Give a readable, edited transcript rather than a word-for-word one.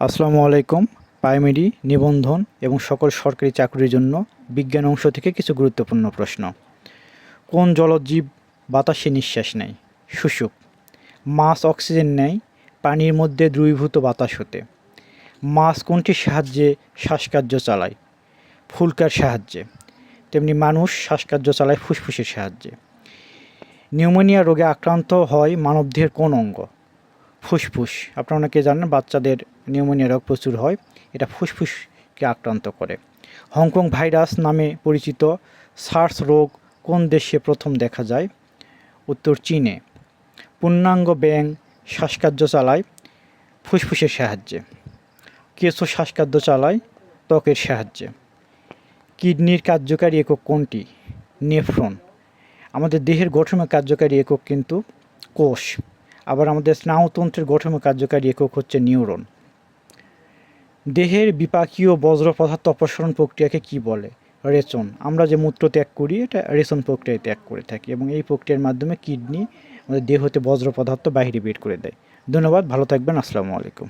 আসসালামু আলাইকুম। প্রাইমারি, নিবন্ধন এবং সকল সরকারি চাকরির জন্য বিজ্ঞান অংশ থেকে কিছু গুরুত্বপূর্ণ প্রশ্ন। কোন জলজ জীব বাতাসে নিঃশ্বাস নেয়? শুশুক। মাছ অক্সিজেন নেয় পানির মধ্যে দ্রবীভূত বাতাস হতে। মাছ কোনটির সাহায্যে শ্বাসকার্য চালায়? ফুলকার সাহায্যে। তেমনি মানুষ শ্বাসকার্য চালায় ফুসফুসের সাহায্যে। নিউমোনিয়া রোগে আক্রান্ত হয় মানবদেহের কোন অঙ্গ? ফুসফুস। আপনারা অনেকে জানেন বাচ্চাদের নিউমোনিয়া রোগ প্রচুর হয়, এটা ফুসফুসকে আক্রান্ত করে। হংকং ভাইরাস নামে পরিচিত সার্স রোগ কোন দেশে প্রথম দেখা যায়? উত্তর চীনে। পূর্ণাঙ্গ ব্যাঙ শ্বাসকার্য চালায় ফুসফুসের সাহায্যে। কেঁচো শ্বাসকার্য চালায় ত্বকের সাহায্যে। কিডনির কার্যকারী একক কোনটি? নেফ্রন। আমাদের দেহের গঠনে কার্যকারী একক কিন্তু কোষ। আবার আমাদের স্নায়ুতন্ত্রের গঠনে কার্যকারী একক হচ্ছে নিউরন। দেহের বিপাকীয় বজ্র পদার্থ অপসারণ প্রক্রিয়াকে কি বলে? রেচন। আমরা যে মূত্র ত্যাগ করি এটা রেচন প্রক্রিয়ায় ত্যাগ করে থাকি এবং এই প্রক্রিয়ার মাধ্যমে কিডনি আমাদের দেহ হতে বজ্র পদার্থ বাইরে বের করে দেয়। ধন্যবাদ, ভালো থাকবেন। আসসালামু আলাইকুম।